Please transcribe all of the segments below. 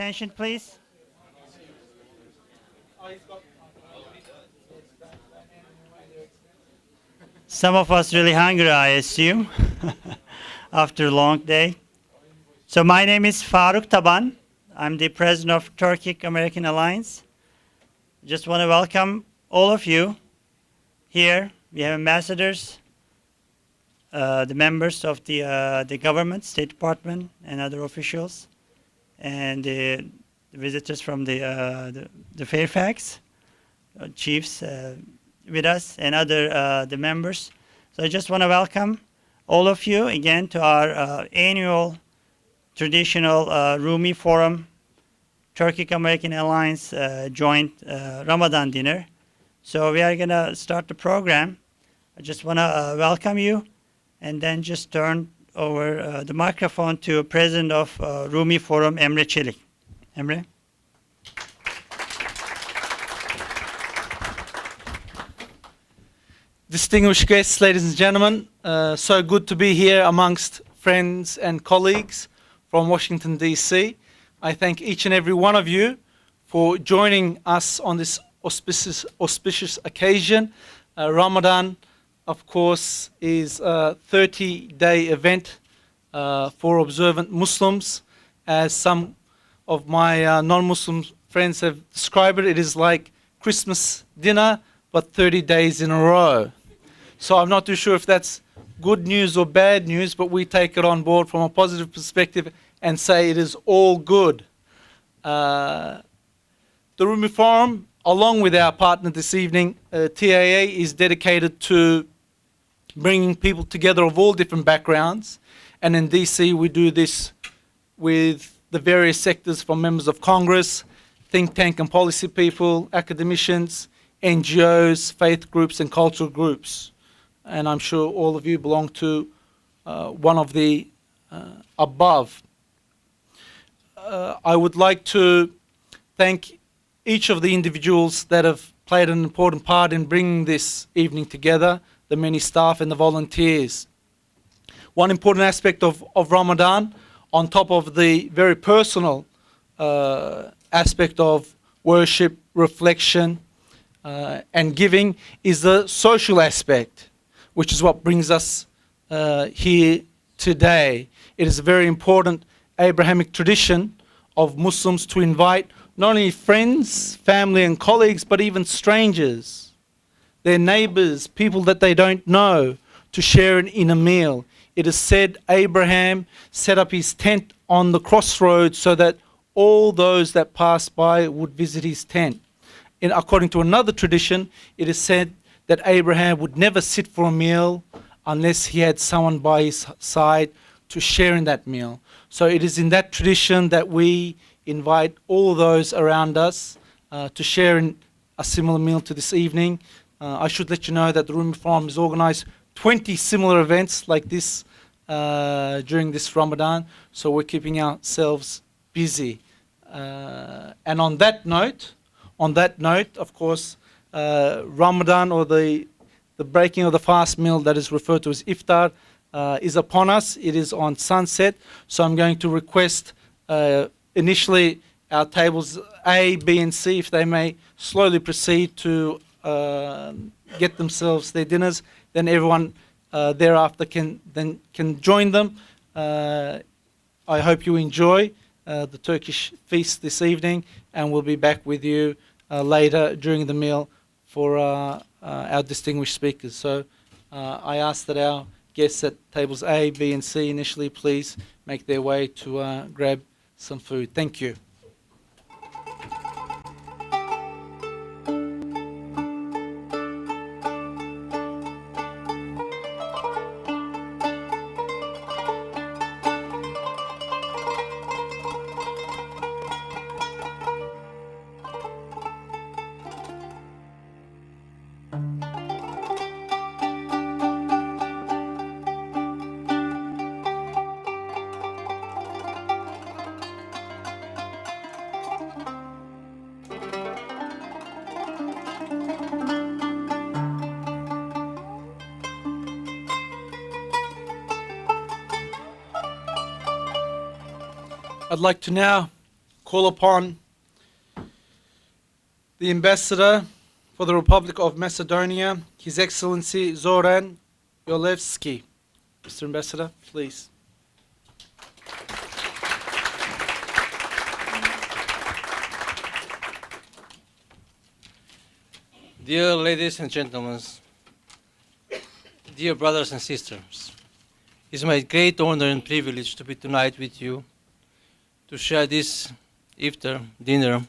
attention, please. Some of us really hungry, I assume, after a long day. So my name is Faruk Taban. I'm the president of Turkic American Alliance. Just want to welcome all of you here. We have ambassadors, the members of the government, State Department, and other officials, and the visitors from the Fairfax, chiefs with us, and other the members. So I just want to welcome all of you again to our annual traditional Rumi Forum, Turkic American Alliance joint Ramadan dinner. So we are going to start the program. I just want to welcome you and then just turn over the microphone to President of Rumi Forum, Emre Çelik. Emre? Distinguished guests, ladies and gentlemen, so good to be here amongst friends and colleagues from Washington, D.C. I thank each and every one of you for joining us on this auspicious occasion. Ramadan, of course, is a 30-day event for observant Muslims. As some of my non-Muslim friends have described it, it is like Christmas dinner, but 30 days in a row. So I'm not too sure if that's good news or bad news, but we take it on board from a positive perspective and say it is all good. The Rumi Forum, along with our partner this evening, TAA, is dedicated to bringing people together of all different backgrounds. And in DC, we do this with the various sectors, from members of Congress, think tank and policy people, academicians, NGOs, faith groups, and cultural groups. And I'm sure all of you belong to one of the above. I would like to thank each of the individuals that have played an important part in bringing this evening together, the many staff and the volunteers. One important aspect of Ramadan, on top of the very personal aspect of worship, reflection, and giving, is the social aspect, which is what brings us here today. It is a very important Abrahamic tradition of Muslims to invite not only friends, family and colleagues, but even strangers, their neighbors, people that they don't know, to share in a meal. It is said Abraham set up his tent on the crossroads so that all those that passed by would visit his tent. And according to another tradition, it is said that Abraham would never sit for a meal unless he had someone by his side to share in that meal. So it is in that tradition that we invite all those around us to share in a similar meal to this evening. I should let you know that the Rumi Forum has organized 20 similar events like this during this Ramadan, so we're keeping ourselves busy. And on that note, of course, Ramadan, or the breaking of the fast meal that is referred to as Iftar, is upon us. It is on sunset, so I'm going to request initially our tables A, B and C, if they may slowly proceed to get themselves their dinners, then everyone thereafter can join them. I hope you enjoy the Turkish feast this evening, and we'll be back with you later during the meal for our distinguished speakers. So I ask that our guests at tables A, B and C initially please make their way to grab some food. Thank you. I'd like to now call upon the Ambassador for the Republic of Macedonia, His Excellency Zoran Yolevski. Mr. Ambassador, please. Dear ladies and gentlemen, dear brothers and sisters, it's my great honor and privilege to be tonight with you, to share this iftar dinner,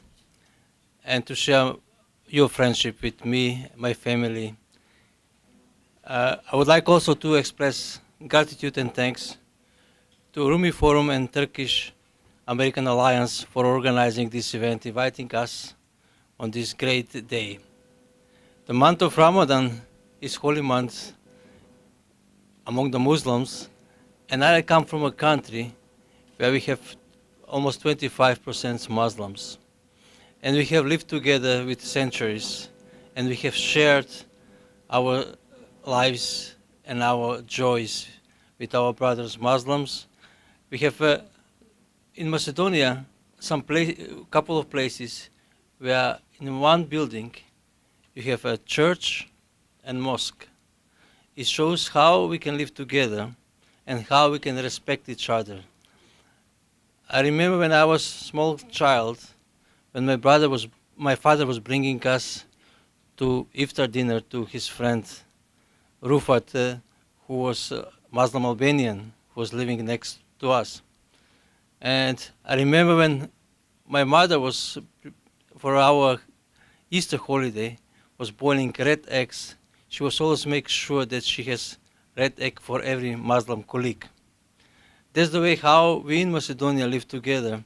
and to share your friendship with me, my family. I would like also to express gratitude and thanks to Rumi Forum and Turkish American Alliance for organizing this event, inviting us on this great day. The month of Ramadan is holy month among the Muslims, and I come from a country where we have almost 25% Muslims. And we have lived together with centuries, and we have shared our lives and our joys with our brothers Muslims. We have in Macedonia couple of places where in one building you have a church and mosque. It shows how we can live together and how we can respect each other. I remember when I was a small child, when my father was bringing us to iftar dinner to his friend Rufat, who was Muslim Albanian, who was living next to us. And I remember when my mother was, for our Easter holiday, was boiling red eggs, she was always make sure that she has red egg for every Muslim colleague. That's the way how we in Macedonia live together.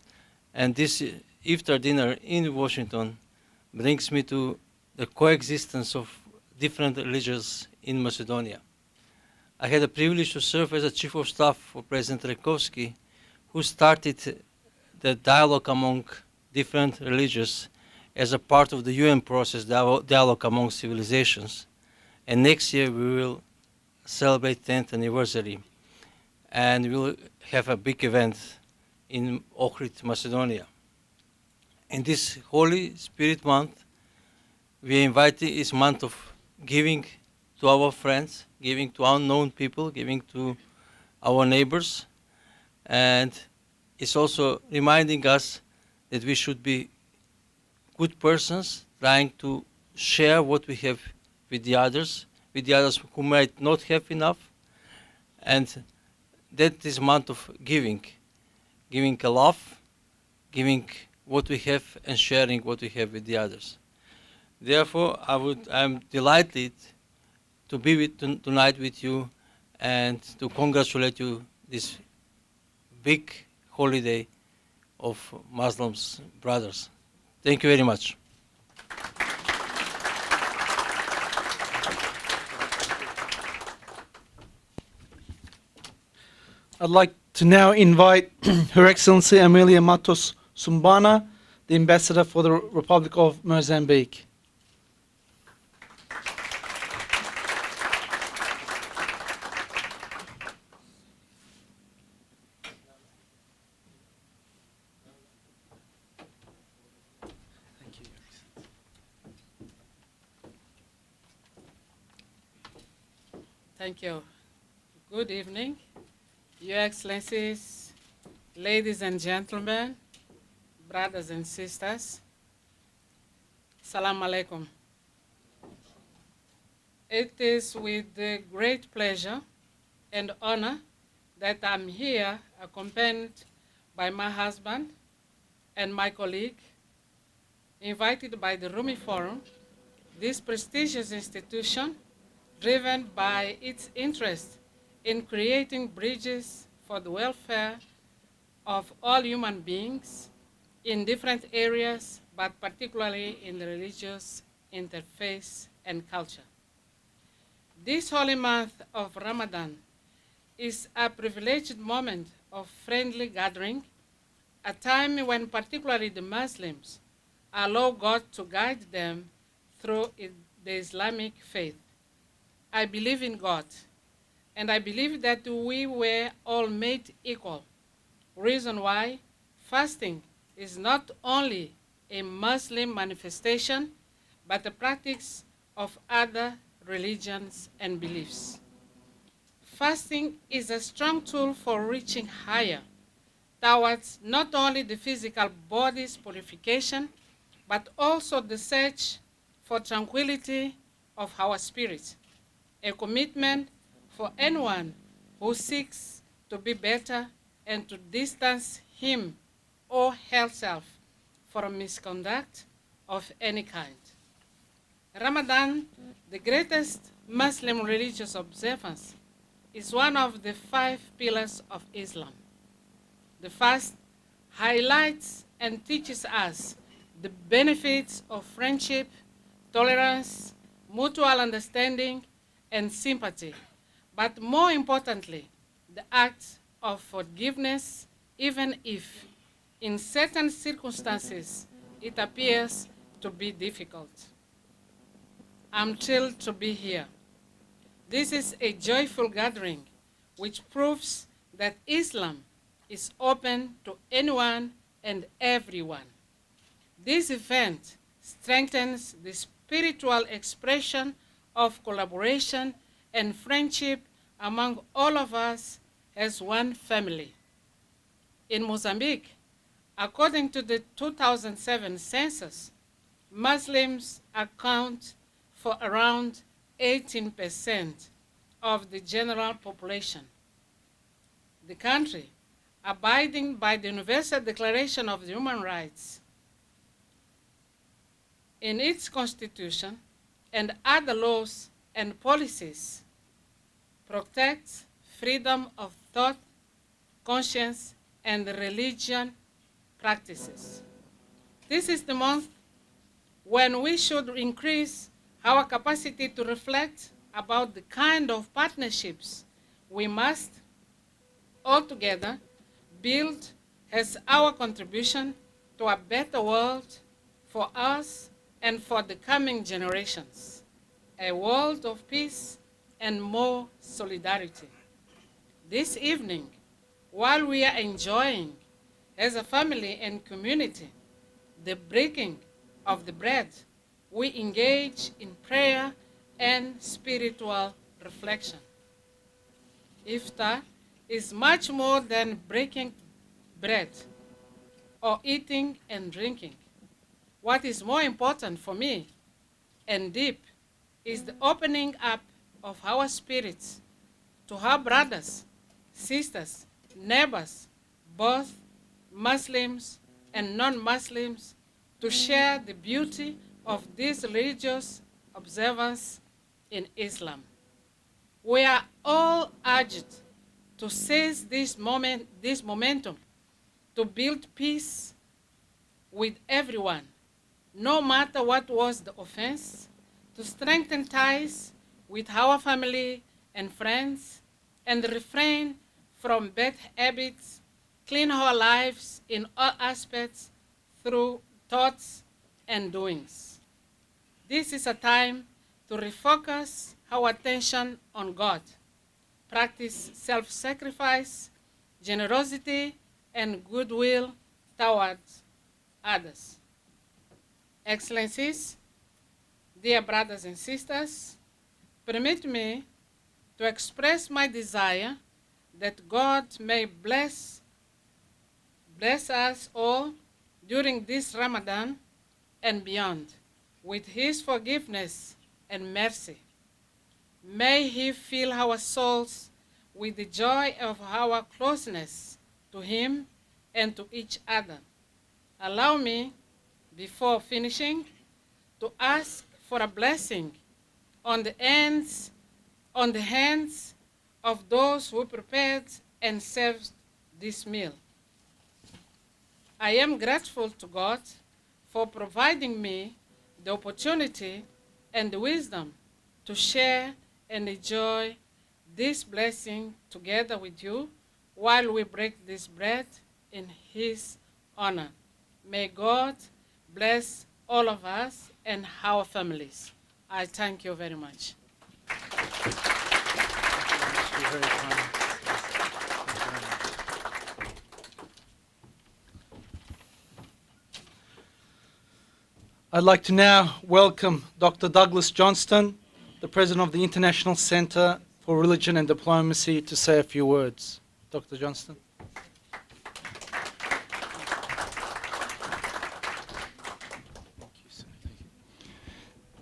And this iftar dinner in Washington brings me to the coexistence of different religions in Macedonia. I had the privilege to serve as a chief of staff for President Rakovsky, who started the dialogue among different religions as a part of the UN process, dialogue among civilizations. And next year we will celebrate 10th anniversary, and we'll have a big event in Ohrid, Macedonia. In this Holy Spirit month, we invite this month of giving to our friends, giving to unknown people, giving to our neighbors, and it's also reminding us that we should be good persons, trying to share what we have with the others who might not have enough. And that is month of giving a love, giving what we have and sharing what we have with the others. Therefore, I'm delighted to be tonight with you and to congratulate you this big holiday of Muslims brothers. Thank you very much. I'd like to now invite Her Excellency Amelia Matos Sumbana, the Ambassador for the Republic of Mozambique. Thank you. Good evening, Your Excellencies, ladies and gentlemen, brothers and sisters. Salam alaikum. It is with great pleasure and honor that I'm here accompanied by my husband and my colleague, invited by the Rumi Forum, this prestigious institution driven by its interest in creating bridges for the welfare of all human beings in different areas, but particularly in the religious interfaith and culture. This holy month of Ramadan is a privileged moment of friendly gathering, a time when particularly the Muslims allow God to guide them through the Islamic faith. I believe in God, and I believe that we were all made equal. Reason why fasting is not only a Muslim manifestation, but a practice of other religions and beliefs. Fasting is a strong tool for reaching higher towards not only the physical body's purification, but also the search for tranquility of our spirit, a commitment for anyone who seeks to be better and to distance him or herself from misconduct of any kind. Ramadan, the greatest Muslim religious observance, is one of the 5 pillars of Islam. The fast highlights and teaches us the benefits of friendship, tolerance, mutual understanding, and sympathy, but more importantly, the act of forgiveness, even if in certain circumstances it appears to be difficult. I'm thrilled to be here. This is a joyful gathering which proves that Islam is open to anyone and everyone. This event strengthens the spiritual expression of collaboration and friendship among all of us as one family. In Mozambique, according to the 2007 census, Muslims account for around 18% of the general population. The country, abiding by the Universal Declaration of Human Rights in its constitution and other laws and policies, protects freedom of thought, conscience, and religion practices. This is the month when we should increase our capacity to reflect about the kind of partnerships we must altogether build as our contribution to a better world for us and for the coming generations, a world of peace and more solidarity. This evening, while we are enjoying as a family and community the breaking of the bread, we engage in prayer and spiritual reflection. Iftar is much more than breaking bread or eating and drinking. What is more important for me and deep is the opening up of our spirits to our brothers, sisters, neighbors, both Muslims and non-Muslims, to share the beauty of this religious observance in Islam. We are all urged to seize this momentum to build peace with everyone, no matter what was the offense, to strengthen ties with our family and friends, and refrain from bad habits, clean our lives in all aspects through thoughts and doings. This is a time to refocus our attention on God, practice self-sacrifice, generosity, and goodwill towards others. Excellencies, dear brothers and sisters, permit me to express my desire that God may bless us all during this Ramadan and beyond with His forgiveness and mercy. May He fill our souls with the joy of our closeness to Him and to each other. Allow me, before finishing, to ask for a blessing on the hands of those who prepared and served this meal. I am grateful to God for providing me the opportunity and the wisdom to share and enjoy this blessing together with you while we break this bread in His honor. May God bless all of us and our families. I thank you very much. You're very kind. I'd like to now welcome Dr. Douglas Johnston, the President of the International Center for Religion and Diplomacy, to say a few words. Dr. Johnston.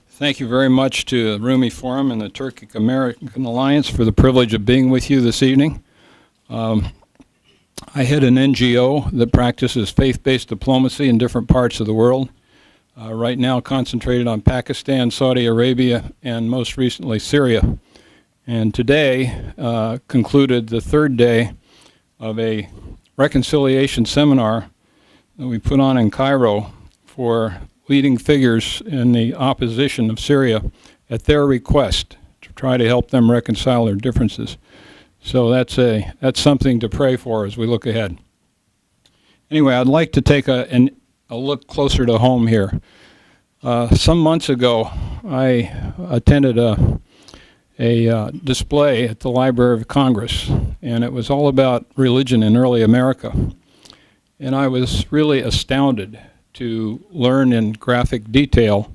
Thank you very much to the Rumi Forum and the Turkic American Alliance for the privilege of being with you this evening. I head an NGO that practices faith-based diplomacy in different parts of the world, right now concentrated on Pakistan, Saudi Arabia, and most recently Syria. And today concluded the third day of a reconciliation seminar that we put on in Cairo for leading figures in the opposition of Syria at their request to try to help them reconcile their differences. So that's something to pray for as we look ahead. Anyway, I'd like to take a look closer to home here. Some months ago, I attended a display at the Library of Congress, and it was all about religion in early America. And I was really astounded to learn in graphic detail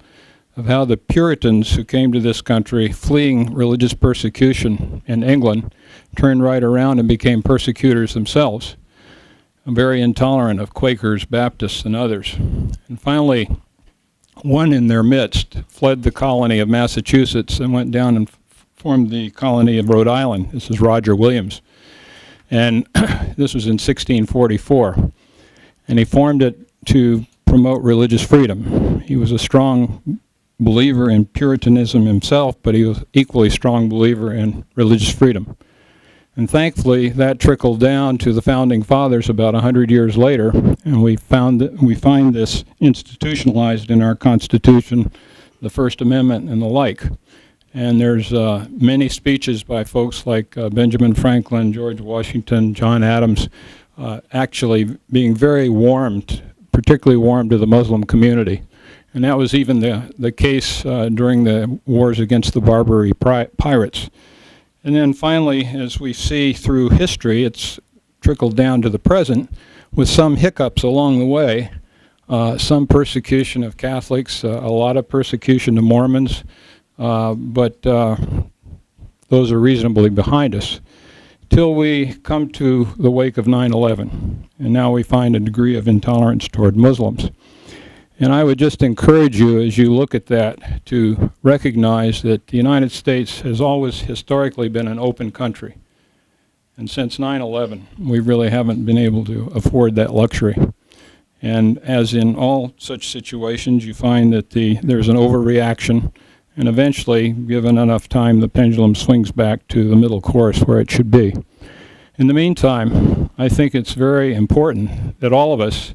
of how the Puritans who came to this country fleeing religious persecution in England turned right around and became persecutors themselves, very intolerant of Quakers, Baptists, and others. And finally, one in their midst fled the colony of Massachusetts and went down and formed the colony of Rhode Island. This is Roger Williams. And this was in 1644. And he formed it to promote religious freedom. He was a strong believer in Puritanism himself, but he was equally strong believer in religious freedom. And thankfully, that trickled down to the founding fathers about 100 years later, and we find this institutionalized in our Constitution, the First Amendment, and the like. And there's many speeches by folks like Benjamin Franklin, George Washington, John Adams, actually being very warmed, particularly warm to the Muslim community. And that was even the case during the wars against the Barbary pirates. And then finally, as we see through history, it's trickled down to the present with some hiccups along the way. Some persecution of Catholics, a lot of persecution of Mormons, but those are reasonably behind us, till we come to the wake of 9/11. And now we find a degree of intolerance toward Muslims. And I would just encourage you, as you look at that, to recognize that the United States has always historically been an open country. And since 9/11, we really haven't been able to afford that luxury. And as in all such situations, you find that there's an overreaction, and eventually, given enough time, the pendulum swings back to the middle course where it should be. In the meantime, I think it's very important that all of us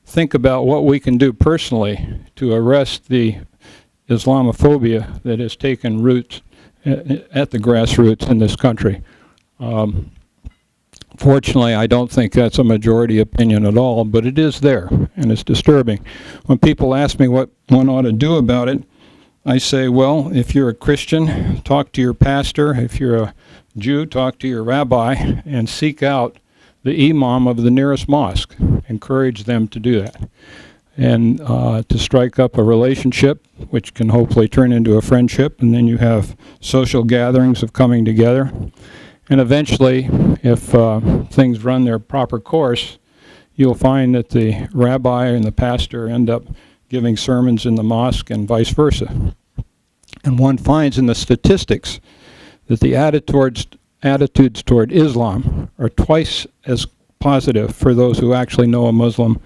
think about what we can do personally to arrest the Islamophobia that has taken root at the grassroots in this country. Fortunately, I don't think that's a majority opinion at all, but it is there, and it's disturbing. When people ask me what one ought to do about it, I say, well, if you're a Christian, talk to your pastor. If you're a Jew, talk to your rabbi, and seek out the imam of the nearest mosque. Encourage them to do that. And to strike up a relationship, which can hopefully turn into a friendship, and then you have social gatherings of coming together. And eventually, if things run their proper course, you'll find that the rabbi and the pastor end up giving sermons in the mosque and vice versa. And one finds in the statistics that the attitudes toward Islam are twice as positive for those who actually know a Muslim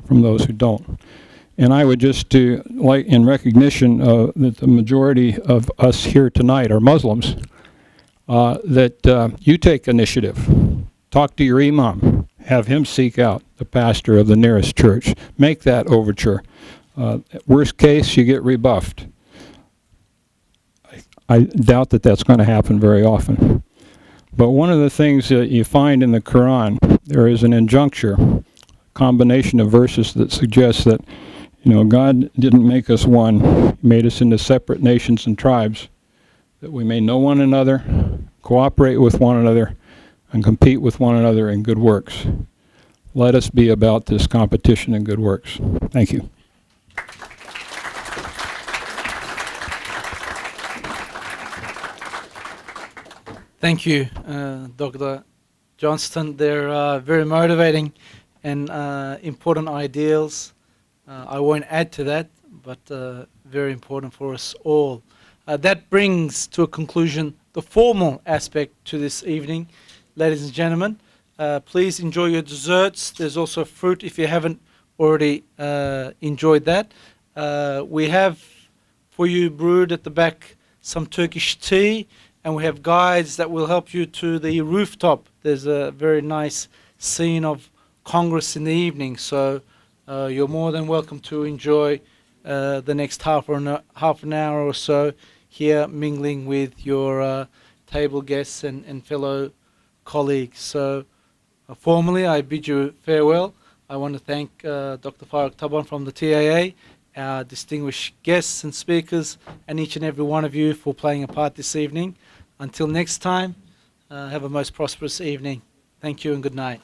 from those who don't. And I would just like in recognition that the majority of us here tonight are Muslims, that you take initiative. Talk to your imam. Have him seek out the pastor of the nearest church. Make that overture. Worst case, you get rebuffed. I doubt that that's going to happen very often. But one of the things that you find in the Quran, there is an injuncture, combination of verses that suggests that, God didn't make us one. He made us into separate nations and tribes, that we may know one another, cooperate with one another, and compete with one another in good works. Let us be about this competition in good works. Thank you. Thank you, Dr. Johnston. They're very motivating and important ideals. I won't add to that, but very important for us all. That brings to a conclusion the formal aspect to this evening. Ladies and gentlemen, please enjoy your desserts. There's also fruit if you haven't already enjoyed that. We have for you brewed at the back some Turkish tea, and we have guides that will help you to the rooftop. There's a very nice scene of Congress in the evening, so you're more than welcome to enjoy the next half an hour or so here mingling with your table guests and fellow colleagues. So formally I bid you farewell. I want to thank Dr. Faruk Taban from the TAA, our distinguished guests and speakers, and each and every one of you for playing a part this evening. Until next time, have a most prosperous evening. Thank you and good night.